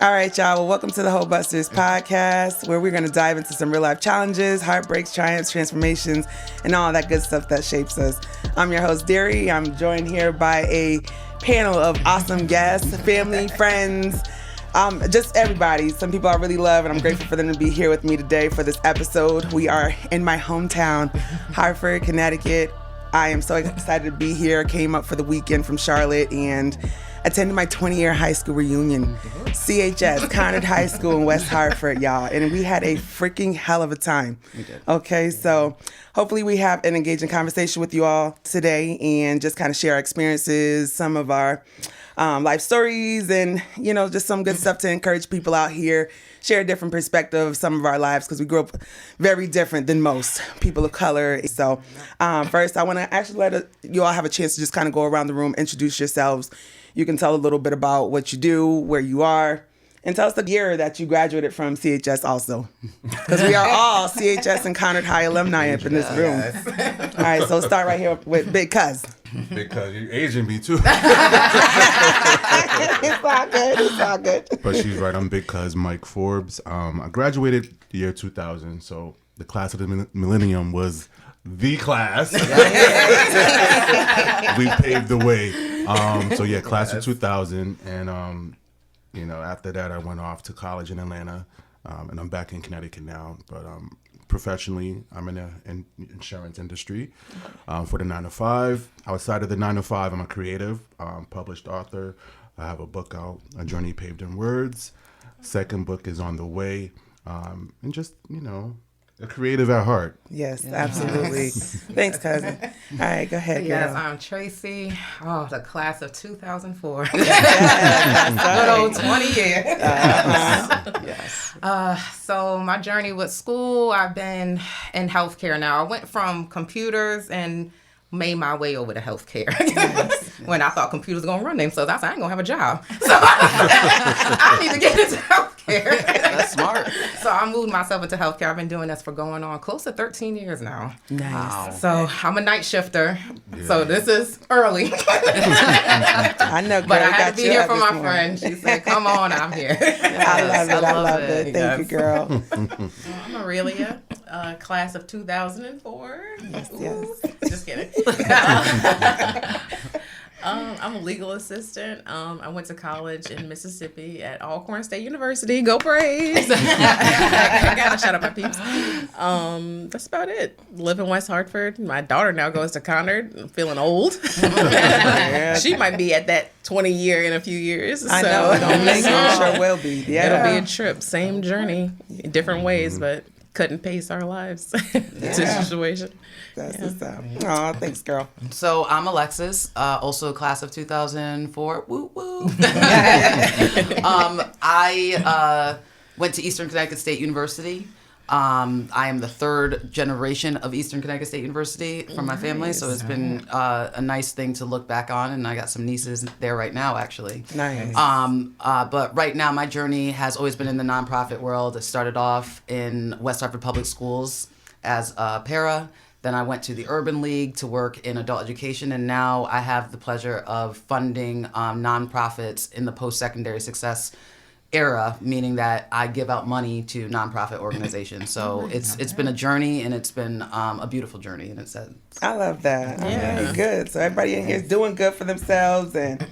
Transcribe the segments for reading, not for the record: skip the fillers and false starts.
All right, y'all. Well, welcome to the HoeBusters podcast, where we're going to dive into some real life challenges, heartbreaks, triumphs, transformations, and all that good stuff that shapes us. I'm your host, Derry. I'm joined here by a panel of awesome guests, family, friends, just everybody. Some people I really love, and I'm grateful for them to be here with me today for this episode. We are in my hometown, Hartford, Connecticut. I am so excited to be here. Came up for the weekend from Charlotte and attended my 20-year high school reunion. CHS, Conard High School in West Hartford, y'all. And we had a freaking hell of a time. We did. Okay, so hopefully we have an engaging conversation with you all today and just kind of share our experiences, some of our life stories, and, you know, just some good stuff to encourage people out here, share a different perspective of some of our lives, because we grew up very different than most people of color. So first, I want to actually let you all have a chance to just kind of go around the room, introduce yourselves. You can tell a little bit about what you do, where you are, and tell us the year that you graduated from CHS also. Because we are all CHS and Conard High alumni up in this room. Yes. All right, so start right here with Big Cuz. Big Cuz, you're Asian me too. It's all good, it's all good. But she's right, I'm Big Cuz, Mike Forbes. I graduated the year 2000, so the class of the millennium was the class. We paved the way. So yeah, class of 2000, and you know, after that I went off to college in Atlanta, and I'm back in Connecticut now. But professionally, I'm in the insurance industry for the 9 to 5. Outside of the 9 to 5, I'm a creative, published author. I have a book out, A Journey Paved in Words. Second book is on the way, and just, you know, a creative at heart. Yes, absolutely. Thanks, cousin. All right, go ahead. Yes, girl. I'm Tracy. Oh, the class of 2004. Yes, Good old 20 years. Yes. So my journey with school, I've been in healthcare now. I went from computers and made my way over to healthcare. When I thought computers were going to run themselves, I said, I ain't going to have a job. So I need to get into healthcare. That's smart. So I moved myself into healthcare. I've been doing this for going on close to 13 years now. Nice. Wow. So I'm a night shifter. Yeah. So this is early. I know, girl. But I had got to be you here up for this my morning. friend. She said, come on, I'm here. I love it. I love it. Thank you, girl. I'm Aurelia, class of 2004. Yes, Ooh, yes. Just kidding. I'm a legal assistant. I went to college in Mississippi at Alcorn State University. Go Braves! I gotta shout out my peeps. That's about it. Live in West Hartford. My daughter now goes to Conard. I'm feeling old. She might be at that 20 year in a few years. I know. Don't make it. Sure will be. Yeah. It'll be a trip. Same journey, in different ways, but couldn't pace our lives to the situation. That's what's up. Aw, thanks, girl. So I'm Alexis, also class of 2004. Woo woo. I went to Eastern Connecticut State University. I am the third generation of Eastern Connecticut State University from my family, so it's been a nice thing to look back on, and I got some nieces there right now, actually. Nice. But right now, my journey has always been in the nonprofit world. It started off in West Hartford Public Schools as a para. Then I went to the Urban League to work in adult education, and now I have the pleasure of funding nonprofits in the post-secondary success era, meaning that I give out money to nonprofit organizations. So it's been a journey, and it's been a beautiful journey in its sense. I love that. Yeah. Okay, good. So everybody in here is doing good for themselves, and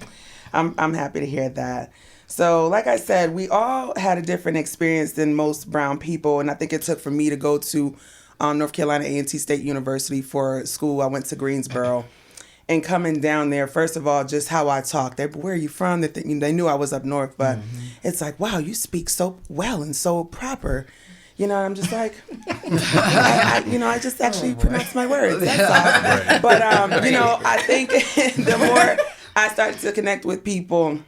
I'm happy to hear that. So like I said, we all had a different experience than most brown people, and I think it took for me to go to North Carolina A&T State University for school. I went to Greensboro. And coming down there, first of all, just how I talk. Where are you from? They knew I was up north, but it's like, wow, you speak so well and so proper. I'm just like, I just actually pronounce my words. That's all. But, I think the more I started to connect with people,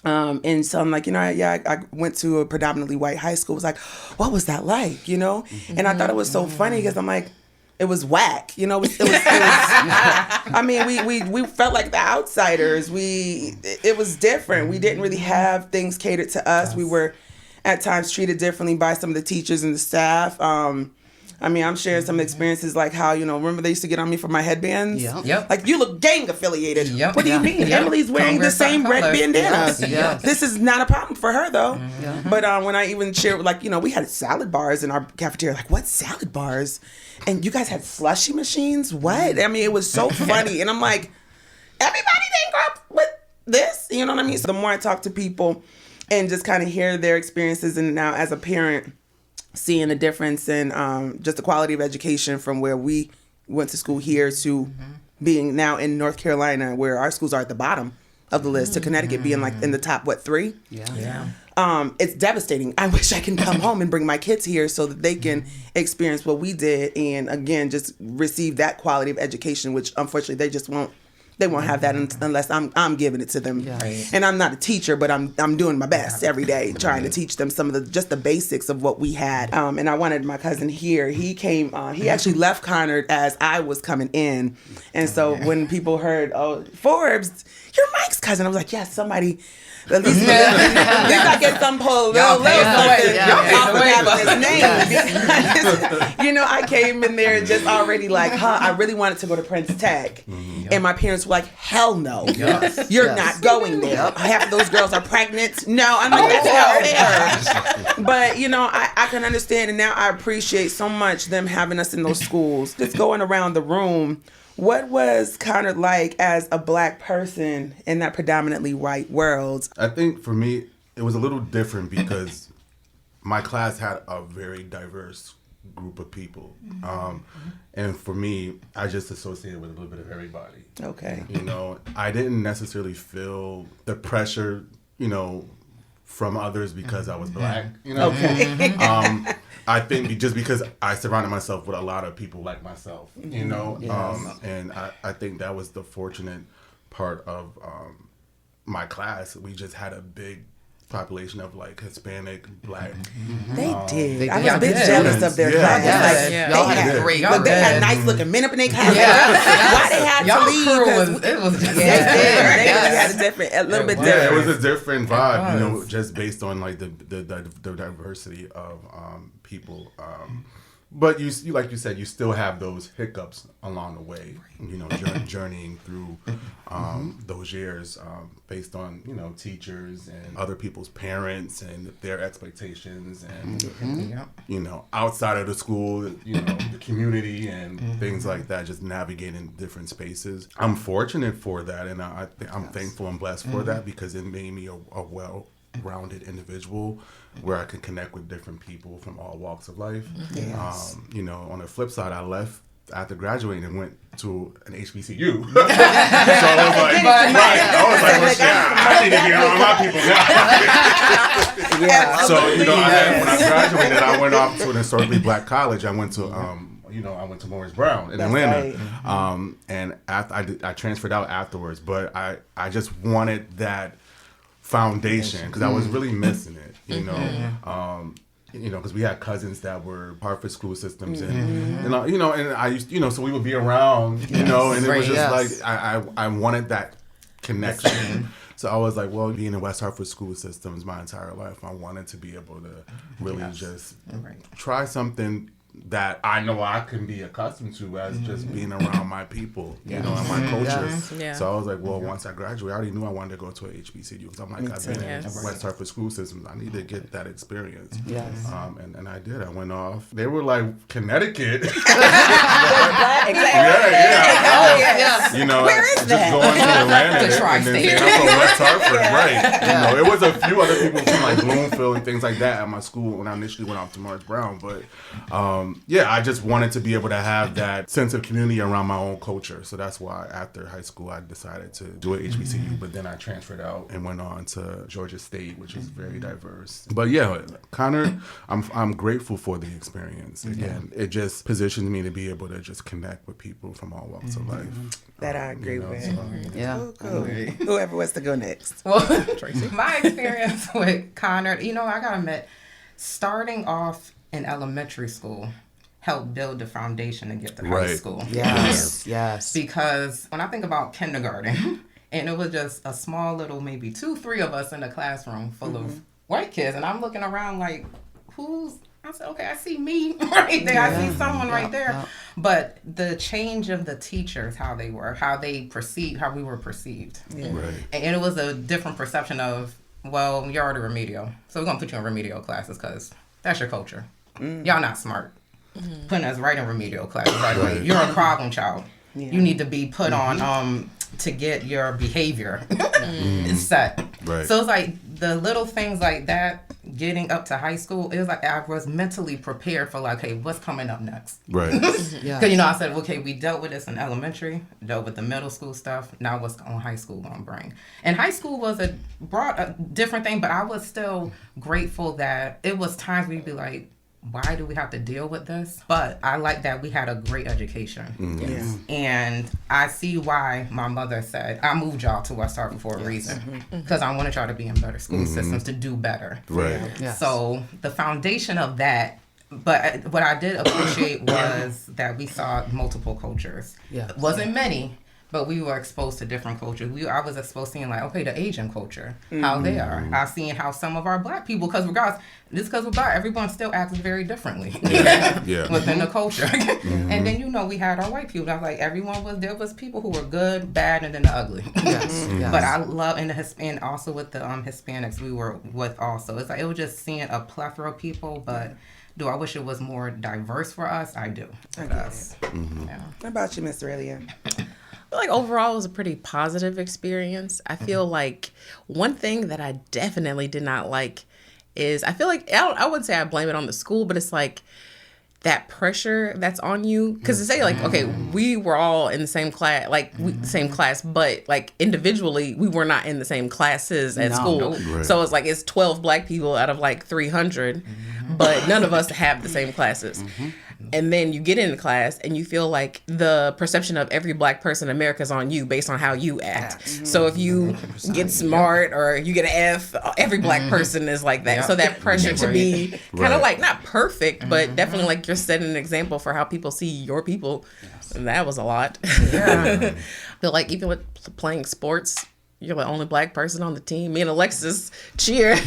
and so I'm like, I went to a predominantly white high school. It was like, what was that like, And I thought it was so funny because I'm like, it was whack, it was I mean, we felt like the outsiders. It was different. We didn't really have things catered to us. We were at times treated differently by some of the teachers and the staff. I'm sharing some experiences like how, remember they used to get on me for my headbands? Yep. Like, you look gang affiliated. Yep. What do you mean? Yep. Emily's wearing the same red bandana. Yes. This is not a problem for her, though. But when I even shared, we had salad bars in our cafeteria. Like, what salad bars? And you guys had slushy machines? What? I mean, it was so funny. And I'm like, everybody didn't grow up with this. You know what I mean? So the more I talk to people and just kind of hear their experiences, and now as a parent, seeing the difference in just the quality of education from where we went to school here to being now in North Carolina, where our schools are at the bottom of the list, to Connecticut being like in the top, 3? Yeah. It's devastating. I wish I can come home and bring my kids here so that they can experience what we did, and again, just receive that quality of education, which unfortunately they won't have that unless I'm giving it to them. Yes. And I'm not a teacher, but I'm doing my best every day trying to teach them some of the basics of what we had. And I wanted my cousin here. He came. He actually left Conard as I was coming in, and so when people heard, "Oh, Forbes, you're Mike's cousin," I was like, "Yes, somebody." At least I get some pull little something off of having his name. I came in there just already like, I really wanted to go to Prince Tech. And my parents were like, hell no. You're not going there. Half of those girls are pregnant. No, I'm like, that's not fair. But, I can understand, and now I appreciate so much them having us in those schools. Just going around the room. What was Conard like as a Black person in that predominantly white world? I think for me, it was a little different because my class had a very diverse group of people. And for me, I just associated with a little bit of everybody. Okay. I didn't necessarily feel the pressure, from others because I was Black. Okay. I think just because I surrounded myself with a lot of people like myself, and I think that was the fortunate part of my class. We just had a big population of like Hispanic, Black. They did. I was Y'all a bit did. jealous of their class. Y'all They had had great. they had nice looking men up in their class. Why they had Y'all to leave? crew 'Cause it was just they really had a little bit Yeah, different. it was a different vibe, just based on like the diversity of people. But you like you said, you still have those hiccups along the way. Journeying through those years based on teachers and other people's parents and their expectations and outside of the school, the community and things like that. Just navigating different spaces. I'm fortunate for that, and I'm thankful and blessed for that because it made me a well-rounded individual where I could connect with different people from all walks of life. Yes. On the flip side, I left after graduating and went to an HBCU. So I was like, well, shit, I need to get on my people now. So, when I graduated, I went off to an historically Black college. I went to I went to Morris Brown in Atlanta. Right. And after I transferred out afterwards, but I just wanted that foundation because I was really missing it, because we had cousins that were Hartford school systems, and I used, so we would be around, and it was just like I wanted that connection. So I was like, well, being in West Hartford school systems my entire life, I wanted to be able to really just try something that I know I can be accustomed to as just being around my people, and my culture. Yeah. So I was like, well, once I graduate, I already knew I wanted to go to a HBCU because I'm like, I've been in West Hartford school systems. I need to get that experience. Yes. And I did. I went off. They were like, Connecticut. Exactly. Yeah. You know, Where is just that? going to Atlanta The and then saying tri-state. I'm from West Hartford, right? You know, it was a few other people from like Bloomfield and things like that at my school when I initially went off to Morris Brown. But yeah, I just wanted to be able to have that sense of community around my own culture. So that's why after high school, I decided to do at HBCU, but then I transferred out and went on to Georgia State, which is very diverse. But yeah, Connor, I'm grateful for the experience. Again, it just positions me to be able to just connect with people from all walks of life. That I agree with. Yeah. Cool. Whoever wants to go next. Well, my experience with Connor, you know, I gotta admit, starting off in elementary school helped build the foundation to get to high Right. school. Yes. Yes. Because when I think about kindergarten, and it was just a small little, maybe 2-3 of us in a classroom full of white kids, and I'm looking around like, I said, okay, I see me right there. I see someone right there. Yeah. But the change of the teachers, how they were, how they perceived, how we were perceived. Right. And it was a different perception of, well, you're already remedial. So we're going to put you in remedial classes because that's your culture. Y'all not smart. Putting us right in remedial classes right away. You're a problem child. You need to be put on to get your behavior set. Right. So it's like the little things like that, getting up to high school, it was like I was mentally prepared for like, hey, what's coming up next? Right. Yeah. Because, you know, I said, okay, we dealt with this in elementary, dealt with the middle school stuff. Now what's on high school going to bring? And high school brought a different thing, but I was still grateful that it was times we'd be like, why do we have to deal with this? But I like that we had a great education. Yeah. And I see why my mother said, I moved y'all to West Hartford for a reason. Because I wanted y'all to be in better school systems, to do better. Right. Yes. So the foundation of that, but what I did appreciate was that we saw multiple cultures. Yeah. It wasn't many, but we were exposed to different cultures. I was exposed to seeing like, okay, the Asian culture, how they are. I've seen how some of our black people, because regardless, just because we're black, everyone still acts very differently Yeah. within the culture. And then, you know, we had our white people. I was like, there was people who were good, bad, and then the ugly. Yes. Yes. But I love, and also with the Hispanics we were with also. It's like, it was just seeing a plethora of people, but do I wish it was more diverse for us? I do. I For get us. Yeah. What about you, Miss Aurelia? I feel like overall it was a pretty positive experience. I feel like one thing that I definitely did not like is I feel like I wouldn't say I blame it on the school, but it's like that pressure that's on you. Because to say like, okay, we were all in the same class, same class, but like individually we were not in the same classes at No. school. Nope. Right. So it's like it's 12 black people out of like 300, but none of us have the same classes. And then you get into class and you feel like the perception of every black person in America is on you based on how you act. So if you get smart or you get an F, every black person is like that. Yep. So that pressure to be kind Right. of like not perfect, but definitely like you're setting an example for how people see your people. And that was a lot. Yeah. Feel like even with playing sports, you're the only black person on the team. Me and Alexis cheer. Y'all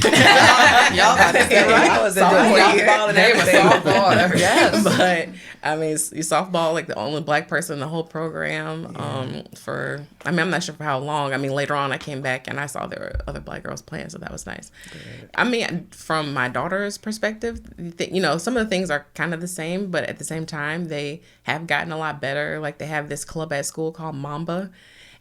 got it. I was in softball and They were everything. softball. Yes. But I mean, you softball like the only black person in the whole program. I'm not sure for how long. I mean, later on I came back and I saw there were other black girls playing, so that was nice. I mean, from my daughter's perspective, you know, some of the things are kind of the same, but at the same time, they have gotten a lot better. Like they have this club at school called Mamba.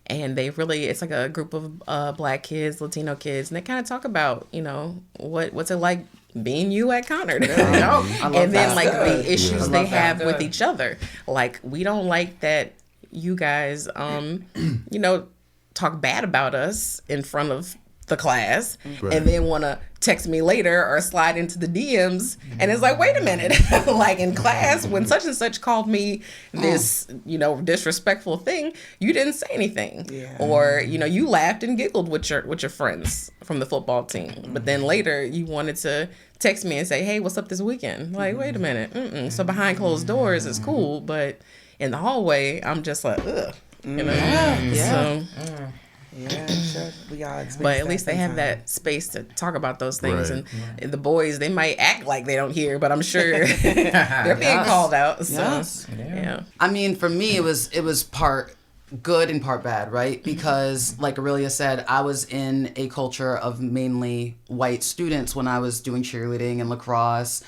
And it's like a group of black kids, Latino kids, and they kind of talk about, you know, what's it like being you at Conard. And then like the issues they have with each other. Like, we don't like that you guys, you know, talk bad about us in front of the class Right. and then want to text me later or slide into the DMs. And it's like, wait a minute, like in class, when such and such called me this, you know, disrespectful thing, you didn't say anything. Yeah. Or, you know, you laughed and giggled with your friends from the football team. But then later you wanted to text me and say, hey, what's up this weekend? Like, wait a minute. So behind closed doors is cool, but in the hallway, I'm just like, ugh. You know? Yeah. So, Yeah, sure. We all experience but at least they have sometimes. that space to talk about those things. Right. And the boys, they might act like they don't hear, but I'm sure they're being Yes. called out. So, Yes. yeah. I mean, for me, it was part good and part bad, right? Because, like Aurelia said, I was in a culture of mainly white students when I was doing cheerleading and lacrosse.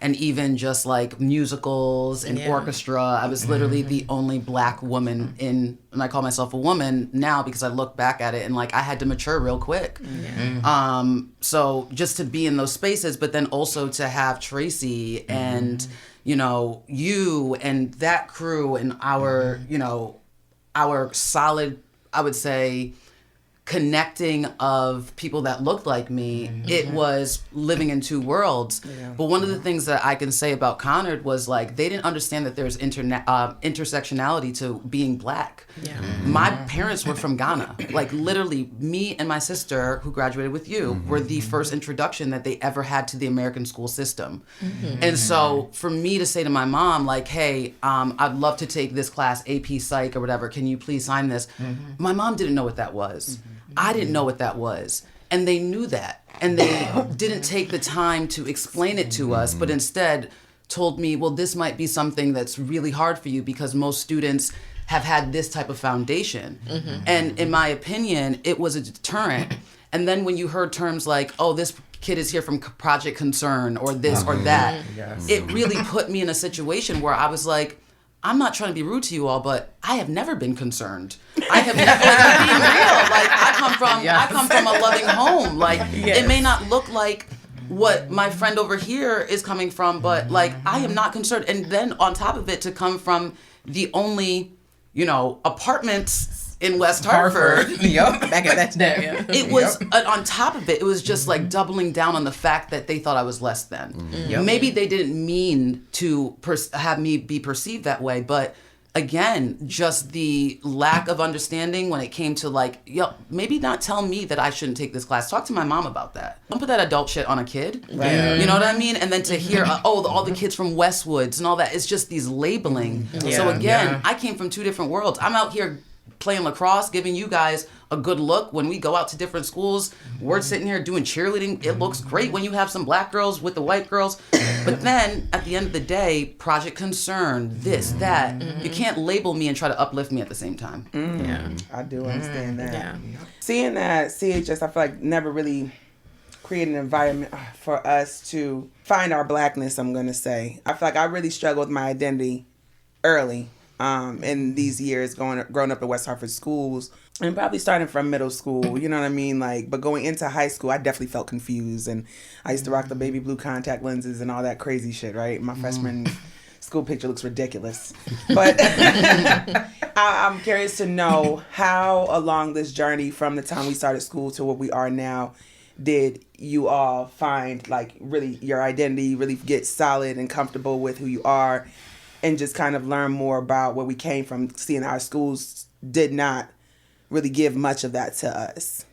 and even just like musicals and orchestra. I was literally the only Black woman in, and I call myself a woman now because I look back at it and like I had to mature real quick. So just to be in those spaces, but then also to have Tracy and you know, you and that crew and our, you know, our solid, I would say, connecting of people that looked like me, it was living in two worlds. But one of the things that I can say about Conard was like they didn't understand that there's intersectionality to being Black. My parents were from Ghana. Like literally me and my sister who graduated with you were the first introduction that they ever had to the American school system. And so for me to say to my mom like, hey, I'd love to take this class, AP Psych or whatever, can you please sign this? My mom didn't know what that was. I didn't know what that was. And they knew that. And they didn't take the time to explain it to us, but instead told me, well, this might be something that's really hard for you because most students have had this type of foundation. And in my opinion, it was a deterrent. And then when you heard terms like, oh, this kid is here from Project Concern or this or that, it really put me in a situation where I was like, I'm not trying to be rude to you all, but I have never been concerned. I have never been real. Like I come from a loving home. Like it may not look like what my friend over here is coming from, but like I am not concerned. And then on top of it, to come from the only, you know, apartments in West Hartford. Back at that day. It was on top of it. It was just like doubling down on the fact that they thought I was less than. Maybe they didn't mean to have me be perceived that way, but again, just the lack of understanding when it came to like, maybe not tell me that I shouldn't take this class. Talk to my mom about that. Don't put that adult shit on a kid. You know what I mean? And then to hear, all the kids from Westwoods and all that. It's just these labeling. So again, I came from two different worlds. I'm out here playing lacrosse, giving you guys a good look when we go out to different schools. We're sitting here doing cheerleading. It looks great when you have some Black girls with the white girls. But then at the end of the day, Project Concern, this, that, you can't label me and try to uplift me at the same time. I do understand that. Seeing that CHS, I feel like never really created an environment for us to find our Blackness, I'm going to say. I feel like I really struggled with my identity early. In these years, growing up in West Hartford schools, and probably starting from middle school, you know what I mean? Like, but going into high school, I definitely felt confused, and I used to rock the baby blue contact lenses and all that crazy shit, right? My freshman school picture looks ridiculous. But I'm curious to know how along this journey from the time we started school to what we are now, did you all find like really your identity, really get solid and comfortable with who you are? And just kind of learn more about where we came from, seeing our schools did not really give much of that to us.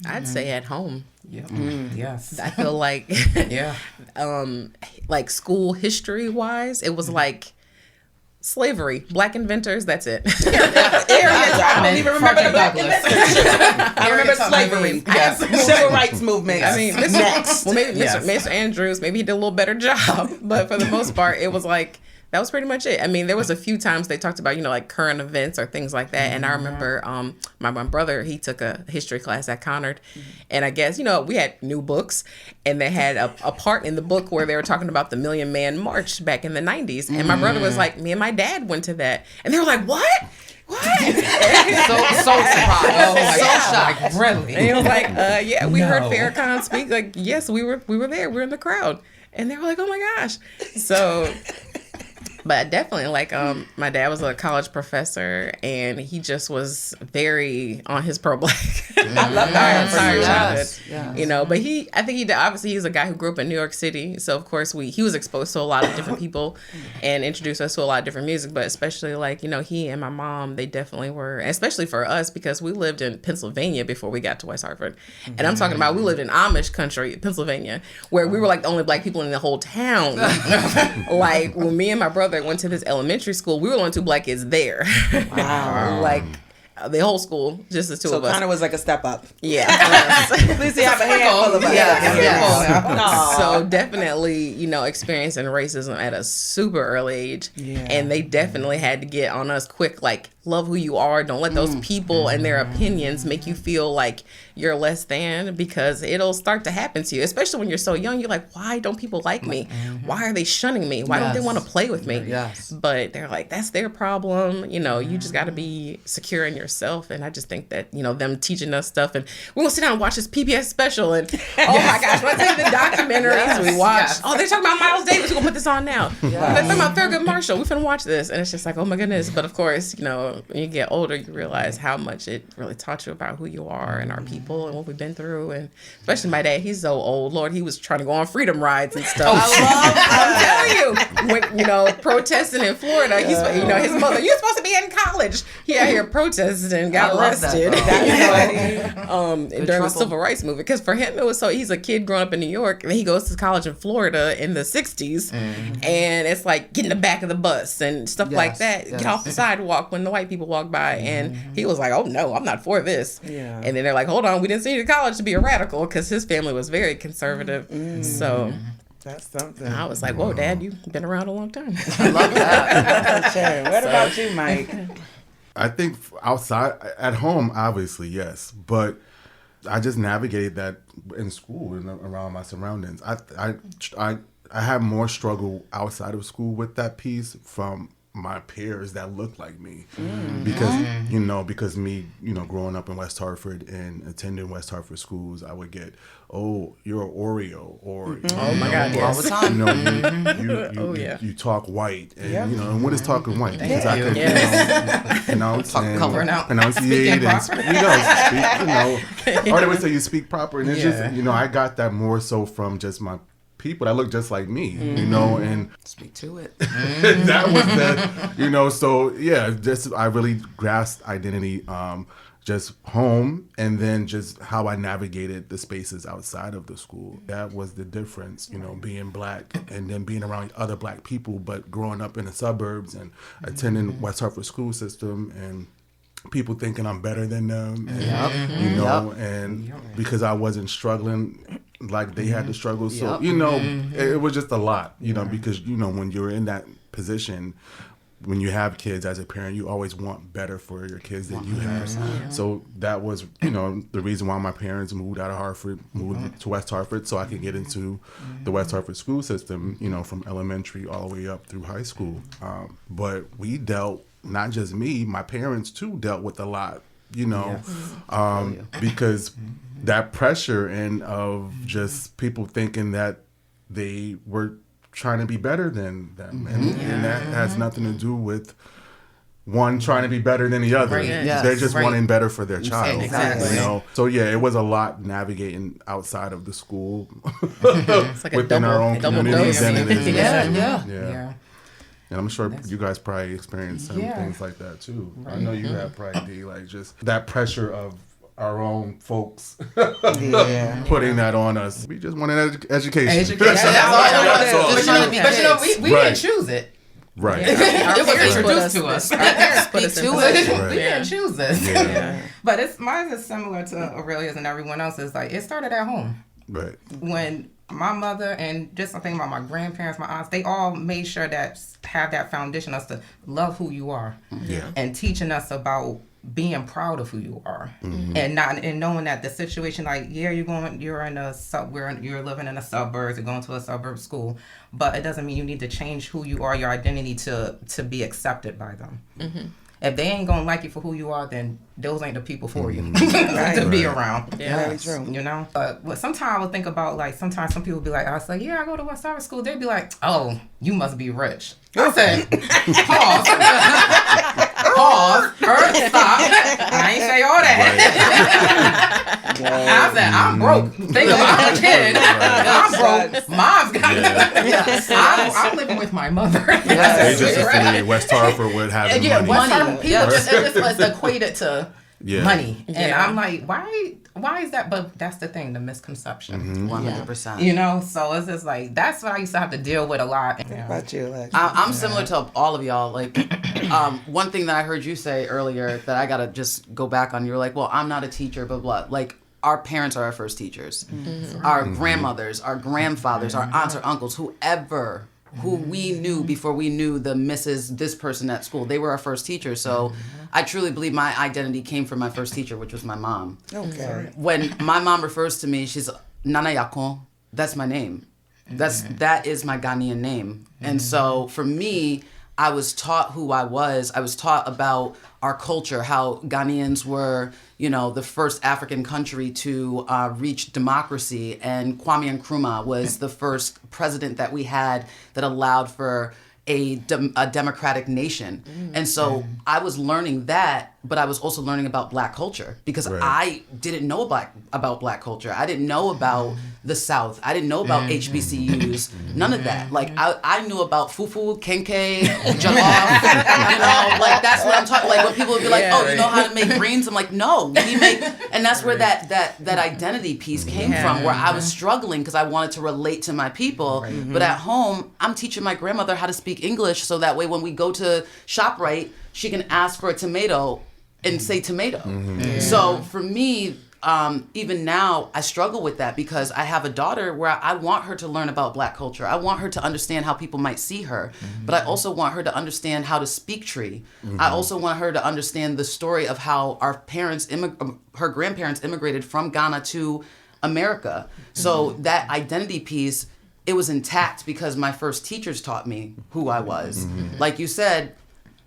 I'd say at home. Yes. I feel like, like school history wise, it was like slavery, Black inventors. That's it. I don't even remember the Black inventors. I remember slavery. Civil rights movement. I mean, next. Well, maybe Mr. Andrews, maybe he did a little better job, but for the most part, it was like. That was pretty much it. I mean, there was a few times they talked about, you know, like current events or things like that. And I remember my brother, he took a history class at Conard. And I guess, you know, we had new books. And they had a part in the book where they were talking about the Million Man March back in the 90s. And my brother was like, me and my dad went to that. And they were like, what? What? so surprised. So shocked. Like, really? And he was like, we heard Farrakhan speak. Like, yes, we were there. We were in the crowd. And they were like, oh my gosh. So... But definitely, like, my dad was a college professor, and he just was very on his pro-Black. I love that. Entire childhood, you know. But I think he did, obviously he's a guy who grew up in New York City, so of course he was exposed to a lot of different people, and introduced us to a lot of different music. But especially, like, you know, he and my mom, they definitely were, especially for us because we lived in Pennsylvania before we got to West Hartford, and I'm talking about we lived in Amish country, Pennsylvania, where we were like the only Black people in the whole town. Like when me and my brother went to this elementary school, we were the only two Black kids there. Wow. Like the whole school, just the two So of us. kind of was like a step up. Yeah. At least you have a handful of us. Yeah. So definitely, experiencing racism at a super early age. Yeah. And they definitely had to get on us quick, like, love who you are. Don't let those people and their opinions make you feel like you're less than, because it'll start to happen to you, especially when you're so young. You're like, why don't people like me? Why are they shunning me? Why don't they want to play with me? Yes. But they're like, that's their problem. You just got to be secure in yourself. And I just think that, them teaching us stuff, and we're going to sit down and watch this PBS special. And oh my gosh, when I tell you the documentaries we watch, oh, they're talking about Miles Davis. We're going to put this on now. They're talking about Thurgood Marshall. We're going to watch this. And it's just like, oh my goodness. But of course, when you get older, you realize how much it really taught you about who you are and our people and what we've been through. And especially my dad, he's so old. Lord, he was trying to go on freedom rides and stuff. I'm telling you, when, protesting in Florida, he's, his mother, you're supposed to be in college. He out here protesting, got arrested. During the civil rights movement. Because for him, it was he's a kid growing up in New York, and he goes to college in Florida in the 60s. And it's like, get in the back of the bus and stuff like that. Get off the sidewalk when the white people walk by. And he was like, oh no, I'm not for this. Yeah. And then they're like, hold on, we didn't send you to college to be a radical, because his family was very conservative. So that's something. I was like, whoa, Dad, you've been around a long time. I love that. Sure. What about you, Mike? I think outside, at home, obviously, yes. But I just navigated that in school and around my surroundings. I had more struggle outside of school with that piece from my peers that look like me, because me, growing up in West Hartford and attending West Hartford schools, I would get, oh, you're an Oreo, or oh my God, all the time. you talk white, and and what is talking white? Because I can pronounce and pronunciate and speak, or they would say you speak proper, and it's just I got that more so from just my people that look just like me, and speak to it. That was so just I really grasped identity, just home, and then just how I navigated the spaces outside of the school. That was the difference, being black and then being around other black people, but growing up in the suburbs and attending West Hartford school system and people thinking I'm better than them, and, and because I wasn't struggling like they had to struggle. So, it was just a lot, because, when you're in that position, when you have kids as a parent, you always want better for your kids than you have. So that was, the reason why my parents moved out of Hartford, moved to West Hartford, so I could get into the West Hartford school system, from elementary all the way up through high school. But we dealt, not just me, my parents too dealt with a lot, because that pressure and of just people thinking that they were trying to be better than them, and that has nothing to do with one trying to be better than the other. Right. Yes. They're just wanting better for their child. Exactly. So it was a lot navigating outside of the school, It's like within our own communities, and it is. Yeah. And I'm sure you guys probably experienced some things like that too. I know you have probably, D, like just that pressure of our own folks putting that on us. We just wanted education. That's all. But we didn't choose it. Right. It was introduced to us. Our parents put us in position. We didn't choose this. But mine is similar to Aurelia's and everyone else's. Like, it started at home. Right. When my mother and just something about my grandparents, my aunts, they all made sure that have that foundation, us to love who you are, and teaching us about being proud of who you are, and knowing that the situation, like, you're living in the suburbs, you're going to a suburb school, but it doesn't mean you need to change who you are, your identity to be accepted by them. If they ain't gonna like you for who you are, then those ain't the people for you to be around. Very true. But sometimes I would think about, like, sometimes some people be like, I was like, I go to West Hartford school. They'd be like, oh, you must be rich. I said, pause. Stop. I ain't say all that. I said, I'm broke. Think about a kid. I'm broke. Mom's got I'm living with my mother. They just affiliated West Hartford would have money. West Hartford people just it's equated to money. And Yeah. I'm like, why is that? But that's the thing, the misconception. 100%. You know, so it's just like, that's what I used to have to deal with a lot. What about you, Lex? I'm similar to all of y'all. Like, one thing that I heard you say earlier that I gotta just go back on. You were like, "Well, I'm not a teacher, blah blah." Like, our parents are our first teachers. Our grandmothers, our grandfathers, our aunts or uncles, whoever who we knew before we knew the Mrs. this person at school, they were our first teachers. So I truly believe my identity came from my first teacher, which was my mom. Okay. When my mom refers to me, she's Nana Yakon. That's my name. That is my Ghanaian name. And so for me, I was taught who I was. I was taught about our culture, how Ghanaians were, the first African country to reach democracy. And Kwame Nkrumah was the first president that we had that allowed for a democratic nation. And so I was learning that, but I was also learning about Black culture because I didn't know about Black culture. I didn't know about the South. I didn't know about HBCUs. None of that. Like, I knew about fufu, kenke, jollof, like, that's what I'm talking. Like, when people would be like, you know how to make greens? I'm like, no, we make, and that's where that identity piece came from, where I was struggling because I wanted to relate to my people. But at home, I'm teaching my grandmother how to speak English so that way when we go to ShopRite, she can ask for a tomato and say tomato. So for me, even now, I struggle with that because I have a daughter where I want her to learn about Black culture. I want her to understand how people might see her, but I also want her to understand how to speak tree. I also want her to understand the story of how our parents, her grandparents immigrated from Ghana to America. So that identity piece, it was intact because my first teachers taught me who I was. Like you said,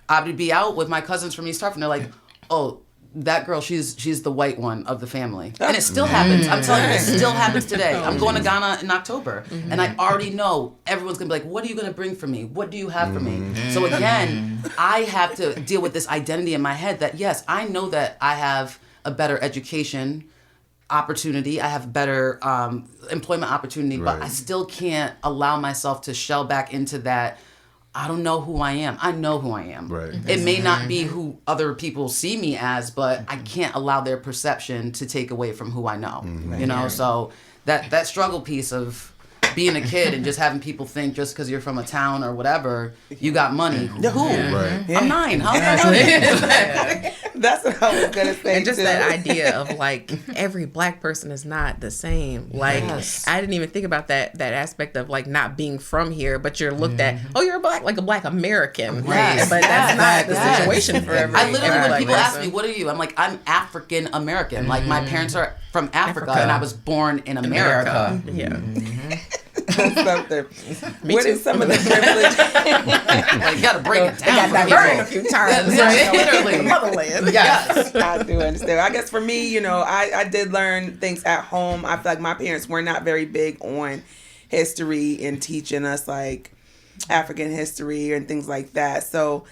I would be out with my cousins from East Hartford and they're like, oh, that girl, she's the white one of the family. And it still happens. I'm telling you, it still happens today. I'm going to Ghana in October. And I already know everyone's going to be like, what are you going to bring for me? What do you have for me? So again, I have to deal with this identity in my head that, yes, I know that I have a better education opportunity. I have better employment opportunity, but I still can't allow myself to shell back into that. I don't know who I am. I know who I am. Right. It may not be who other people see me as, but I can't allow their perception to take away from who I know. So that struggle piece of being a kid and just having people think just because you're from a town or whatever, you got money. Who? Right. I'm 9. How's that money? That's what I was gonna say. And just too. that idea of like every Black person is not the same. Like I didn't even think about that aspect of like not being from here, but you're looked at. Oh, you're a Black American, Yes. but that's not the Yes. situation for every. I literally, every when Black people ask person. me, what are you? I'm like, I'm African American. Like, my parents are from Africa, and I was born in America. Yeah. Something. What is some of the privilege? Like, you gotta break it down. Got diverted a few times. Literally. Motherland. Yes. I do understand. I guess for me, I did learn things at home. I feel like my parents were not very big on history and teaching us like African history and things like that. So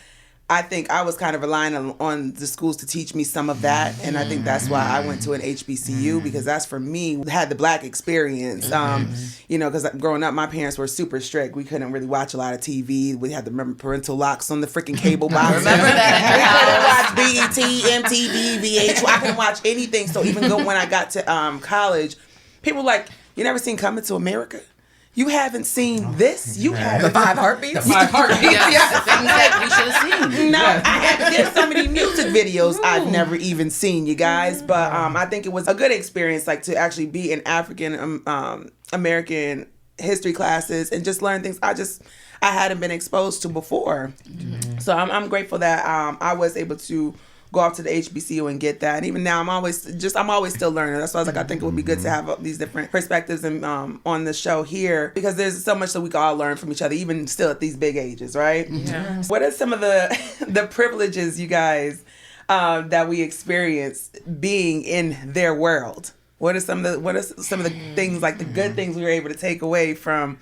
I think I was kind of relying on the schools to teach me some of that. And I think that's why I went to an HBCU because that's for me, had the Black experience. Because growing up, my parents were super strict. We couldn't really watch a lot of TV. We had to remember parental locks on the freaking cable box. Remember that? We couldn't watch BET, MTV, VH. I couldn't watch anything. So even when I got to college, people were like, you never seen Coming to America? You haven't seen this? You haven't. The 5 Heartbeats? My heartbeat. Yes. Things that we should have seen. No, there's so many music videos I've never even seen, you guys. But I think it was a good experience, like to actually be in African American history classes and just learn things I hadn't been exposed to before. So I'm grateful that I was able to go off to the HBCU and get that. And even now, I'm always still learning. That's why I was like, I think it would be good to have these different perspectives and on the show here because there's so much that we can all learn from each other, even still at these big ages, right? Yeah. What are some of the privileges you guys that we experience being in their world? What are some of the things, like the good things we were able to take away from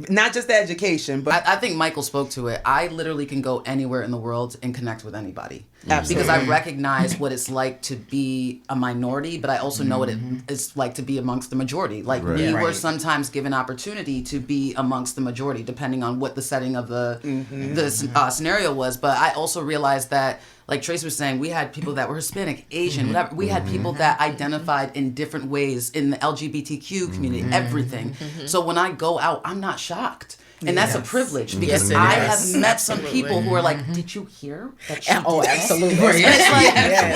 not just the education, but I think Michael spoke to it. I literally can go anywhere in the world and connect with anybody. because I recognize what it's like to be a minority, but I also know what it's like to be amongst the majority. Like we were sometimes given opportunity to be amongst the majority, depending on what the setting of the scenario was. But I also realized that, like Tracy was saying, we had people that were Hispanic, Asian, whatever. We had people that identified in different ways in the LGBTQ community, everything. So when I go out, I'm not shocked. And that's a privilege, because I have met some people who are like, "Did you hear that?" Absolutely. And it's like,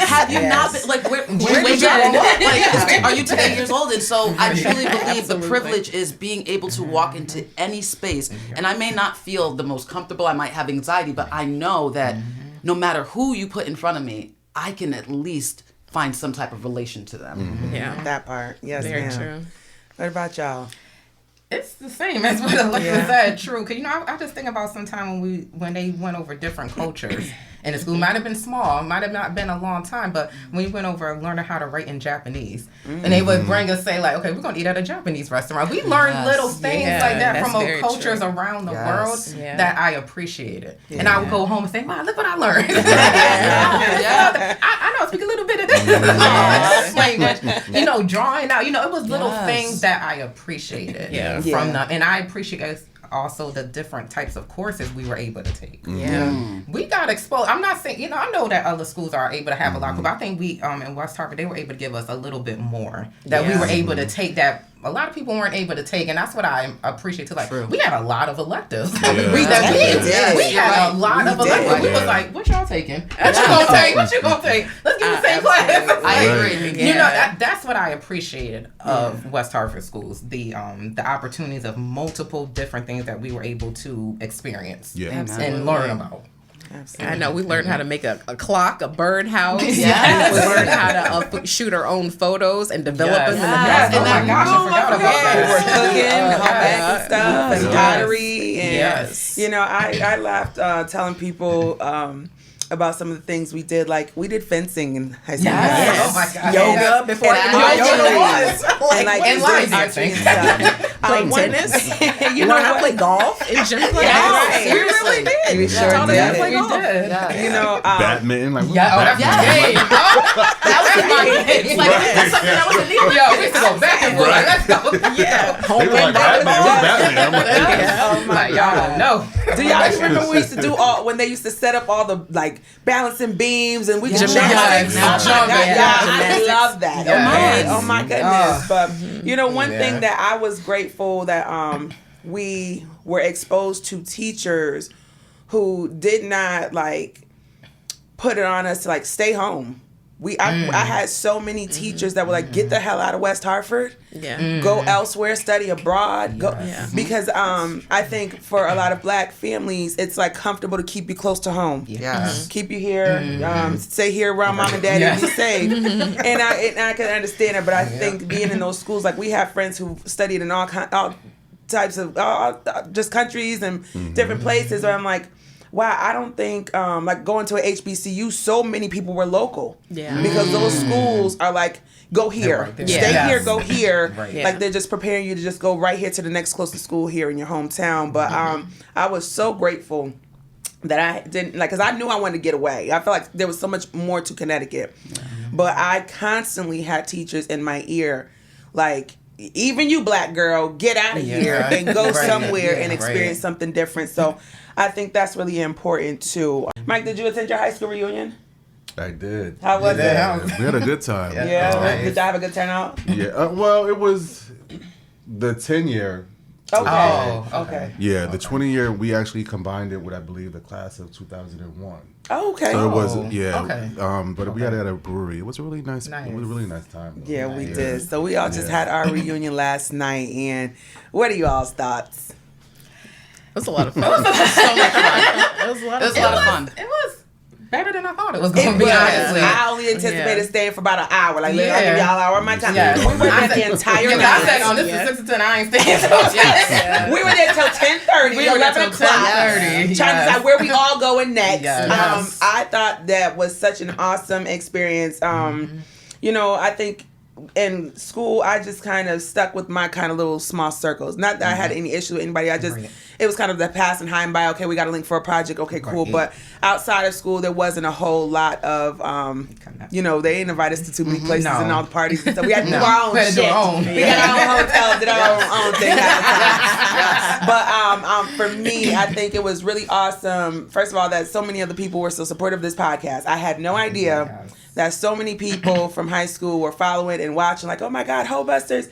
have you not been, like, where did you grow up? Like, are you 10 years old? And so I truly believe the privilege is being able to walk into any space. And I may not feel the most comfortable. I might have anxiety, but I know that no matter who you put in front of me, I can at least find some type of relation to them. Yeah. That part. Yes, Very true. What about y'all? It's the same as what Alexa said. True, because I just think about sometime when they went over different cultures, and the school might have been small, might have not been a long time, but we went over learning how to write in Japanese, and they would bring us, say like, okay, we're gonna eat at a Japanese restaurant. We learned little things like that from cultures around the world that I appreciated, and I would go home and say, "Mom, look what I learned." I know I speak a little bit of this language, drawing out. It was little things that I appreciated. From them, and I appreciate also the different types of courses we were able to take. We got exposed. I'm not saying, I know that other schools are able to have a lot, but I think we in West Harvard, they were able to give us a little bit more that we were able to take that a lot of people weren't able to take, and that's what I appreciate too. Like, we had a lot of electives. We had a lot of electives. We was like, what y'all taking? What you gonna take? What you gonna take? Let's get the same class. I agree. That's what I appreciated of West Harvard schools, the opportunities of multiple different things that we were able to experience and learn about. Absolutely. I know we learned how to make a clock, a birdhouse. We learned how to shoot our own photos and develop them in the past. Oh my gosh, I forgot about that. We were cooking, home baking stuff, and pottery. And, I laughed telling people about some of the things we did. Like, we did fencing in high school. Oh my God. Yoga before yoga was. And line dancing. Playing tennis. You learned how to play golf in gym class. Yes, You really did. We sure taught us how to play did. golf. Badminton, like That was my game. Like, that's something that was illegal. Yo, we used to go back and forth. Like, let's go. They were like Batman. What's Batman? I'm like, Y'all don't know. Do y'all remember we used to do when they used to set up all the like balancing beams and we just Gymnastics. I love that. Yes. Oh my goodness. But one thing that I was grateful that we were exposed to teachers who did not like put it on us to like stay home. I had so many teachers that were like, get the hell out of West Hartford. Go elsewhere, study abroad. Because I think for a lot of Black families, it's like comfortable to keep you close to home. Keep you here, stay here around mom and dad and be safe. and I can understand it, but I think being in those schools, like we have friends who studied in all types of just countries and different places where I'm like, wow, I don't think, like going to a HBCU, so many people were local. Because those schools are like, go here, stay here, go here. Like they're just preparing you to just go right here to the next closest school here in your hometown. But I was so grateful that I didn't, like, because I knew I wanted to get away. I felt like there was so much more to Connecticut. But I constantly had teachers in my ear, like, even you, Black girl, get out of here and go somewhere and experience something different. So I think that's really important too. Mike, did you attend your high school reunion? I did. How was it? We had a good time. Did y'all have a good turnout? Well, it was the 10-year. Okay. Yeah, the 20-year, we actually combined it with, I believe, the class of 2001. Oh, okay. So it was, but we had it at a brewery. It was a really nice. It was a really nice time. Though. Yeah, we did. So we all just had our reunion last night, and what are you all's thoughts? It was a lot of fun. It was so much fun. It was a lot of fun. It was better than I thought it was going to be, honestly. I only anticipated staying for about an hour. Like, I'll give y'all an hour of my time. We were there the entire night. I said, this is 6 to 10, I ain't staying. We were there till 10:30, 11 o'clock. Trying to decide where we all going next. I thought that was such an awesome experience. I think in school, I just kind of stuck with my kind of little small circles. Not that I had any issue with anybody. I just, it was kind of the passing high and by. Okay, we got a link for a project. Okay, cool. But outside of school, there wasn't a whole lot of, you know, they didn't invite us to too many places and all the parties and stuff. We had to do our own shit. We got our own hotels, did our own thing. But for me, I think it was really awesome. First of all, that so many other people were so supportive of this podcast. I had no idea that so many people from high school were following and watching, like, oh my God, HoeBusters,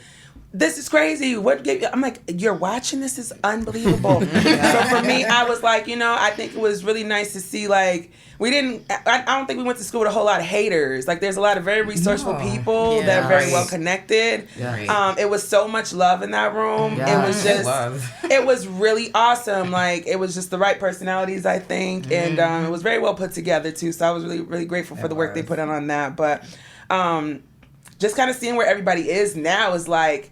this is crazy. What gave you? I'm like, you're watching this? Is unbelievable. So for me, I was like, you know, I think it was really nice to see, like, I don't think we went to school with a whole lot of haters. Like, there's a lot of very resourceful people that are very well connected. It was so much love in that room. It was just, it was really awesome. Like, it was just the right personalities, I think. And it was very well put together, too. So I was really, really grateful for the work they put in on that. But just kind of seeing where everybody is now is like,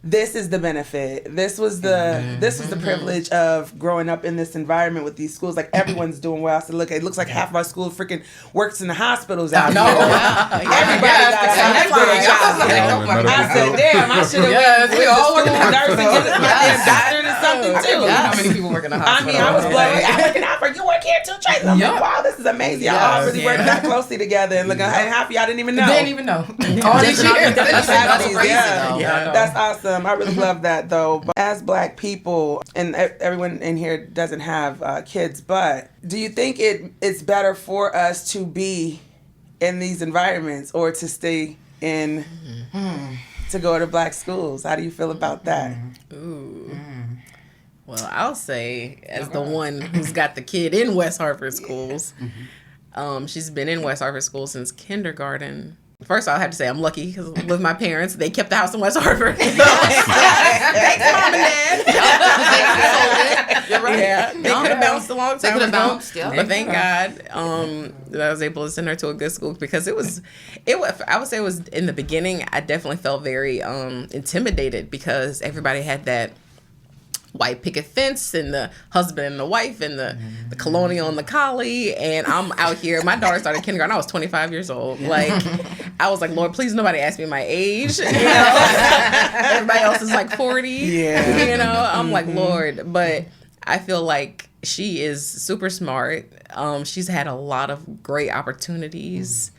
this is the benefit. This was the privilege of growing up in this environment with these schools. Like, everyone's doing well. I said, look, it looks like half of our school freaking works in the hospitals out here. Everybody got a job. I said, damn, I should have went to school nursing, get a doctor or something too. How many people work in the hospital? I mean, I was blown. I work in Alfred. You work here too, Tracy. I'm like, wow, this is amazing. Y'all all really work that closely together. And look, half of y'all didn't even know. Didn't even know. All these years. That's crazy. That's awesome. I really love that, though. But as Black people, and everyone in here doesn't have kids, but do you think it's better for us to be in these environments or to stay in, to go to Black schools? How do you feel about that? Ooh. Well, I'll say, as the one who's got the kid in West Hartford schools, she's been in West Hartford schools since kindergarten. First, I'll have to say I'm lucky because with my parents, they kept the house in West Hartford. Thanks, Mom and Dad. You're right. Yeah, they could have bounced a long time ago. But thank God that I was able to send her to a good school because I would say it was in the beginning, I definitely felt very intimidated because everybody had that white picket fence and the husband and the wife and the colonial and the collie, and I'm out here. My daughter started kindergarten. I was 25 years old. Like, I was like, Lord, please nobody ask me my age. You know? Everybody else is like 40. Yeah. You know, I'm like, Lord. But I feel like she is super smart. She's had a lot of great opportunities.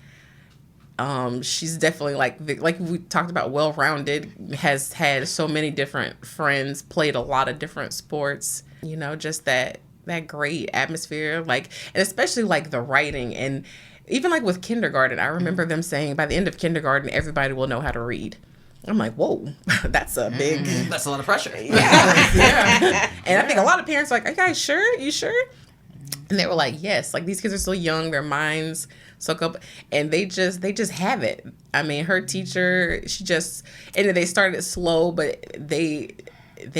She's definitely like we talked about, well-rounded, has had so many different friends, played a lot of different sports, you know, just that great atmosphere, like, and especially like the writing. And even like with kindergarten, I remember them saying by the end of kindergarten, everybody will know how to read. I'm like, whoa, that's a big... That's a lot of pressure. Yeah. And I think a lot of parents are like, are you guys sure? You sure? And they were like, yes, like these kids are so young, their minds soak up, and they just have it. I mean, her teacher, and they started slow, but they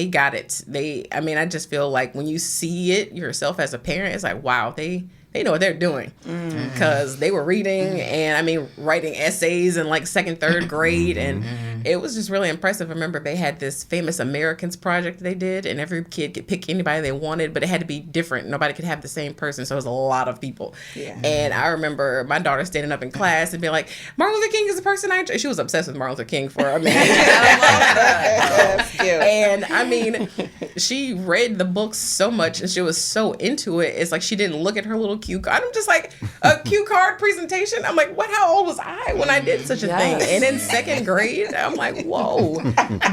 got it. I just feel like when you see it yourself as a parent, it's like, wow, they know what they're doing, because they were reading and writing essays in like second, third grade, and it was just really impressive. I remember they had this famous Americans project they did, and every kid could pick anybody they wanted, but it had to be different. Nobody could have the same person, so it was a lot of people. Yeah. And I remember my daughter standing up in class and being like, Martin Luther King is the person she was obsessed with Martin Luther King for a minute. I love that. That's cute. And she read the books so much and she was so into it. It's like she didn't look at her little cue card. I'm just like, a cue card presentation? I'm like, how old was I when I did such a thing? And in second grade, I'm like, whoa.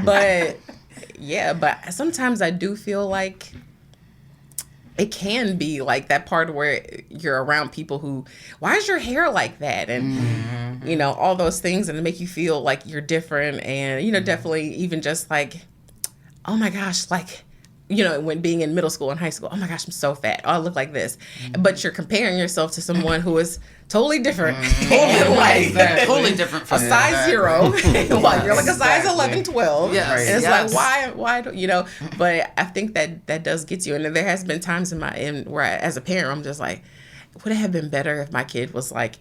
But sometimes I do feel like it can be like that part where you're around people who, why is your hair like that? And, all those things, and make you feel like you're different. And, definitely even just like, oh my gosh, like, when being in middle school and high school, oh my gosh, I'm so fat. Oh, I look like this. But you're comparing yourself to someone who is totally different. Totally different. From size 0. While you're like a size 11, 12. Yes. And it's like, why don't, but I think that does get you. And there has been times where as a parent, I'm just like, would it have been better if my kid was like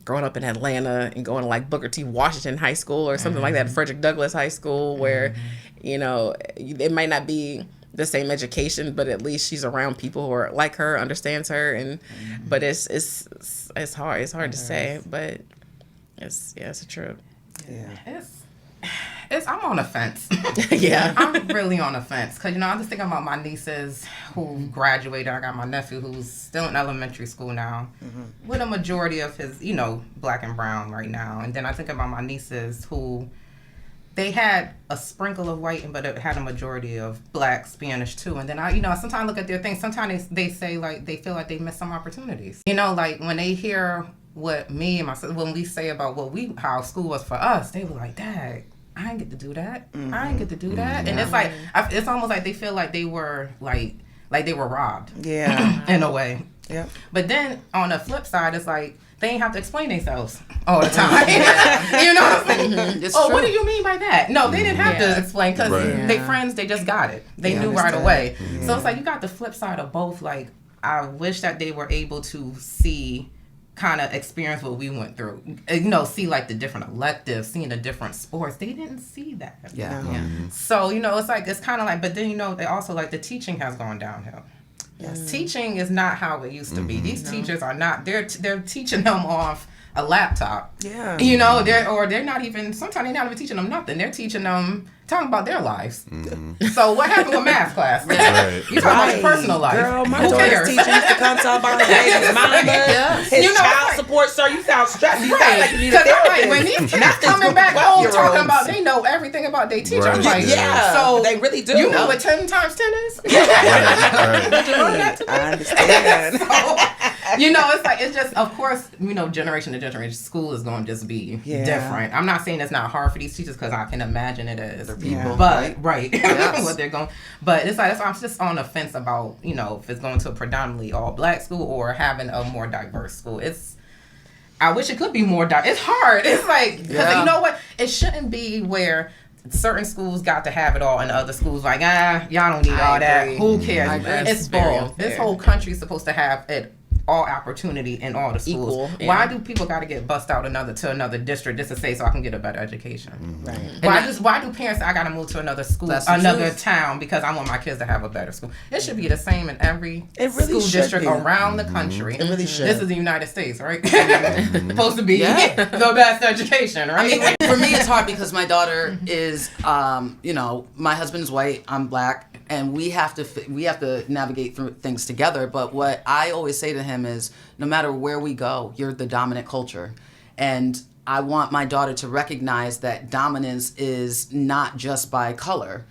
growing up in Atlanta and going to like Booker T. Washington High School or something like that, Frederick Douglass High School, where, it might not be the same education, but at least she's around people who are like her, understands her, and but it's hard to say, but it's a trip. Yeah. I'm on the fence. Yeah. I'm really on the fence because I'm just thinking about my nieces who graduated. I got my nephew who's still in elementary school now, with a majority of his, black and brown right now. And then I think about my nieces who they had a sprinkle of white, but it had a majority of black, Spanish too. And then I sometimes look at their things. Sometimes they say like they feel like they missed some opportunities. Like when they hear what me and my sister, when we say about how school was for us, they were like, Dad, I didn't get to do that. I didn't get to do that. And it's like, it's almost like they feel like they were like they were robbed. Yeah. In a way. Yeah. But then on the flip side, it's like they ain't have to explain themselves all the time. You know what I'm saying? True. What do you mean by that? No, they didn't have to explain because Right. they friends, they just got it. They knew right away. So it's like you got the flip side of both. Like I wish that they were able to kind of experience what we went through. See like the different electives, seeing the different sports. They didn't see that. Yeah. So, it's like, it's kind of like, but then, they also like the teaching has gone downhill. Yes. Teaching is not how it used to be. These teachers are not, they're teaching them off a laptop. Yeah. They're not even, sometimes they're not even teaching them nothing. They're teaching them, talking about their lives. So what happened with math class? Right. You talking about your personal life. Girl, my Who daughter's cares? teacher used to come talk about his baby's mama, his child support. Sir, you sound stressed. You sound like you need a Because therapist. when these kids coming back home talking about they know everything about their teacher, I'm Right. like, Yeah, so they really do. You know what 10 times 10 is? Right. I understand. It's like, it's just, of course, generation to generation, school is going to just be different. I'm not saying it's not hard for these teachers because I can imagine it as people, but right, Yes. what they're going. But it's like, that's why I'm just on the fence about if it's going to a predominantly all black school or having a more diverse school. I wish it could be more diverse. It's hard. It's like, because you know what? It shouldn't be where certain schools got to have it all and other schools like, y'all don't need all that. Who cares? It's bull. This whole country is supposed to have it all opportunity in all the schools. Equal, yeah. Why do people got to get bussed out to another district just to say so I can get a better education? Right. Why do parents say I got to move to another school, That's the another truth. town because I want my kids to have a better school? It should be the same in every It really school should district be. around the country. It really should. This is the United States, right? Supposed to be the best education, right? I mean, for me, it's hard because my daughter is, my husband's white, I'm black, and we have to navigate through things together. But what I always say to him is, no matter where we go, you're the dominant culture, and I want my daughter to recognize that dominance is not just by color.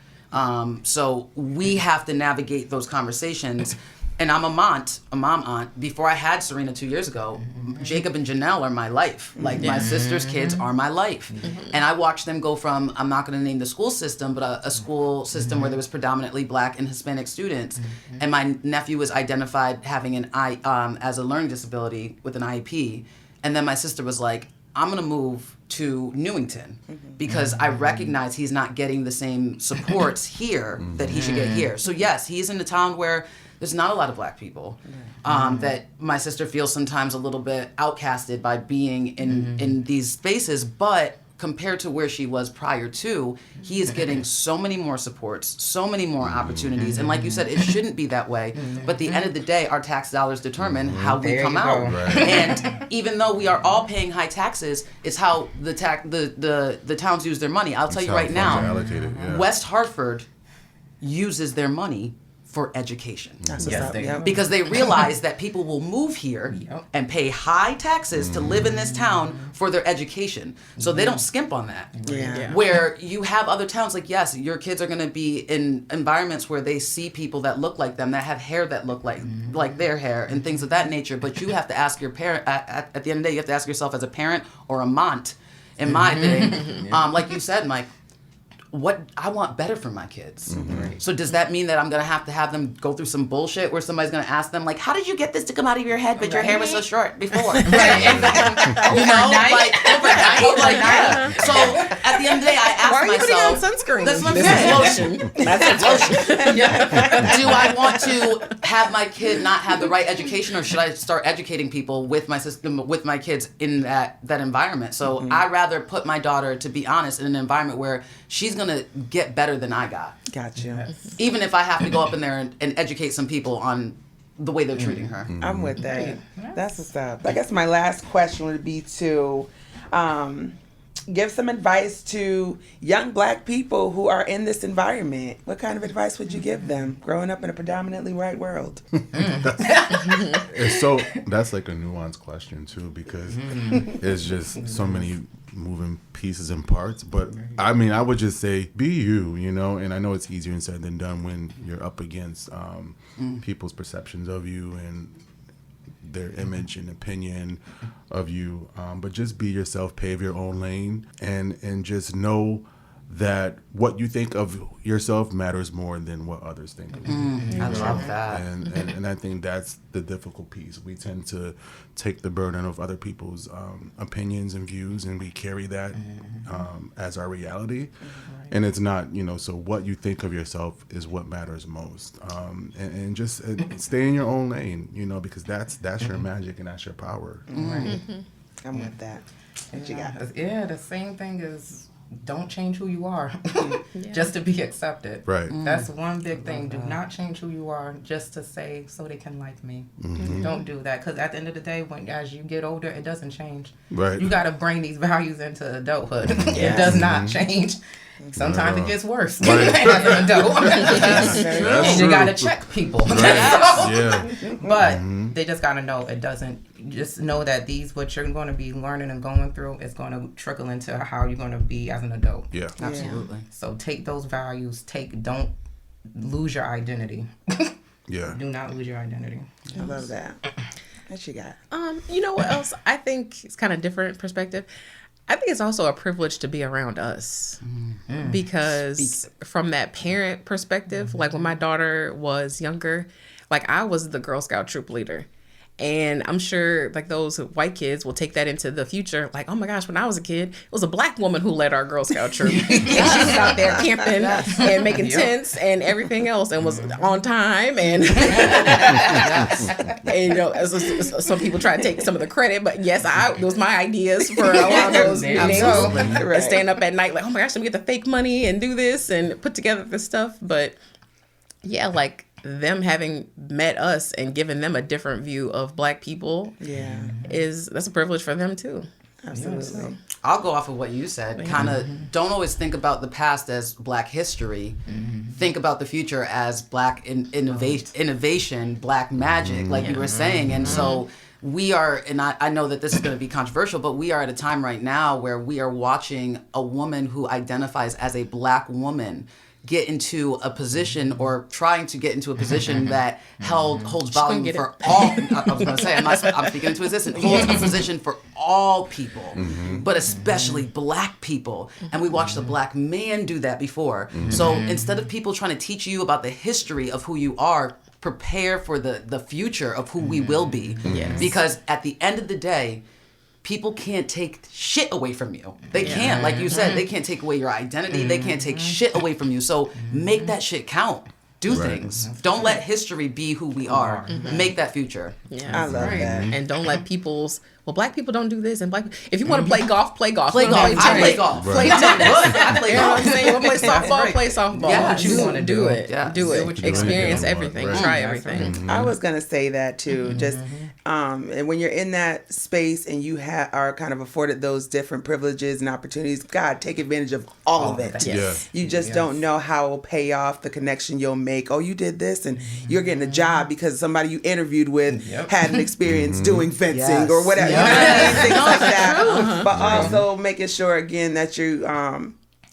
So we have to navigate those conversations. And I'm a mom aunt. Before I had Serena 2 years ago, Jacob and Janelle are my life. Like my sister's kids are my life. And I watched them go from, I'm not going to name the school system, but a school system where there was predominantly black and Hispanic students. And my nephew was identified having as a learning disability with an IEP. And then my sister was like, I'm going to move to Newington because I recognize he's not getting the same supports here that he should get here. So yes, he's in a town where there's not a lot of black people. That my sister feels sometimes a little bit outcasted by being in these spaces, but compared to where she was prior to, he is getting so many more supports, so many more opportunities. And like you said, it shouldn't be that way. But at the end of the day, our tax dollars determine how we come out. Right. And even though we are all paying high taxes, it's how the towns use their money. I'll tell you right now, West Hartford uses their money for education. That's what's up. Yep. Because they realize that people will move here and pay high taxes to live in this town for their education. So they don't skimp on that. Yeah. Where you have other towns, like, yes, your kids are going to be in environments where they see people that look like them, that have hair that look like their hair and things of that nature. But you have to ask your parent, at the end of the day, you have to ask yourself as a parent or a mont, in my thing, like you said, Mike, what I want better for my kids. So does that mean that I'm going to have them go through some bullshit where somebody's going to ask them, like, how did you get this to come out of your head, but your hair was so short before? Overnight. So at the end of the day, I ask Why are you myself, putting on sunscreen? that's what I'm This is saying. lotion. That's lotion. Do I want to have my kid not have the right education, or should I start educating people with my system, with my kids in that environment? So I'd rather put my daughter, to be honest, in an environment where she's going to get better than I got. Gotcha. Even if I have to go up in there and educate some people on the way they're treating her. I'm with that. That's what's up. I guess my last question would be to, give some advice to young Black people who are in this environment. What kind of advice would you give them growing up in a predominantly white world? So that's like a nuanced question too, because it's just so many moving pieces and parts. But I mean, I would just say be you, you know. And I know it's easier said than done when you're up against people's perceptions of you and their image and opinion of you, but just be yourself, pave your own lane, and just know that what you think of yourself matters more than what others think of you. I love that. And I think that's the difficult piece. We tend to take the burden of other people's opinions and views, and we carry that as our reality. And it's not, you know, so what you think of yourself is what matters most. And just stay in your own lane, you know, because that's your magic and that's your power. Right. I'm with that. What you got? Yeah, the same thing is don't change who you are just to be accepted. Right. That's one big thing. Do not change who you are just to say so they can like me. Don't do that, because at the end of the day, as you get older, it doesn't change. Right. You got to bring these values into adulthood. It does not change. Sometimes it gets worse as an adult. That's You true. got to check people. Yeah. But they just got to know it doesn't. Just know that what you're going to be learning and going through is going to trickle into how you're going to be as an adult. Yeah. Absolutely. So take those values. Don't lose your identity. Yeah. Do not lose your identity. I love that. What you got? You know what else? I think it's kind of different perspective. I think it's also a privilege to be around us because from that parent perspective, like when my daughter was younger, like I was the Girl Scout troop leader. And I'm sure like those white kids will take that into the future. Like, oh my gosh, when I was a kid, it was a Black woman who led our Girl Scout troop. And she was out there camping and making tents and everything else and was on time. And, and you know, some people try to take some of the credit, but yes, it was my ideas for a lot of those meetings. And staying up at night like, oh my gosh, let me get the fake money and do this and put together this stuff. But yeah, like, them having met us and given them a different view of Black people that's a privilege for them too. Absolutely. I'll go off of what you said. Kind of don't always think about the past as Black history. Think about the future as Black innovation, Black magic, like you were saying. And so we are, and I know that this is going to be controversial, but we are at a time right now where we are watching a woman who identifies as a Black woman get into a position or trying to get into a position that holds volume for all. I was going to say, I'm speaking into existence. Holds a position for all people, but especially Black people. And we watched a Black man do that before. So instead of people trying to teach you about the history of who you are, prepare for the future of who we will be. Yes. Because at the end of the day, people can't take shit away from you. They can't. Like you said, they can't take away your identity. They can't take shit away from you. So make that shit count. Do things. Don't let history be who we are. Make that future. Yeah, I love that. And don't let Black people don't do this. And if you want to play golf, play golf. Play golf. I play golf. Play tennis. I play You know what golf. I'm saying? You want to play softball, play softball. Yeah, What you want to do it. Yeah. Do it. what you Experience want. everything. Right. Try everything. I was gonna say that too. Just and when you're in that space and you are kind of afforded those different privileges and opportunities, God, take advantage of all of it. Yes. You just don't know how it will pay off, the connection you'll make. Oh, you did this, and you're getting a job because somebody you interviewed with had an experience doing fencing or whatever. You know what I mean? Things like that. But also making sure again that you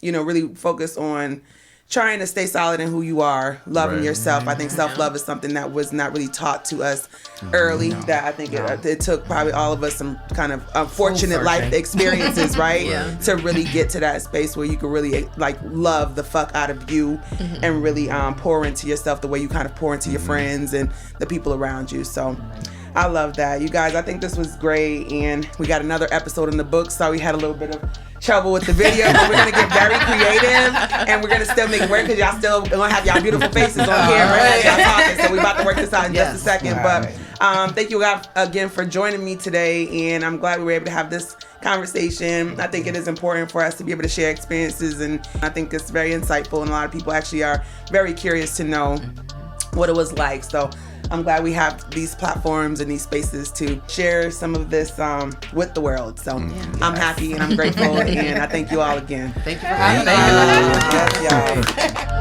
really focus on trying to stay solid in who you are, loving yourself. I think self-love is something that was not really taught to us early. That I think it took probably all of us some kind of unfortunate life experiences, right? To really get to that space where you can really like love the fuck out of you and really pour into yourself the way you kind of pour into your friends and the people around you. So I love that. You guys, I think this was great, and we got another episode in the book. So we had a little bit of trouble with the video, but we're gonna get very creative, and we're gonna still make it work because y'all still gonna have y'all beautiful faces on camera as y'all talking. So we about to work this out in just a second. But thank you guys again for joining me today, and I'm glad we were able to have this conversation. I think it is important for us to be able to share experiences, and I think it's very insightful, and a lot of people actually are very curious to know what it was like. So I'm glad we have these platforms and these spaces to share some of this with the world. So I'm happy and I'm grateful, and I thank you all again. Thank you for having us. Yes, y'all.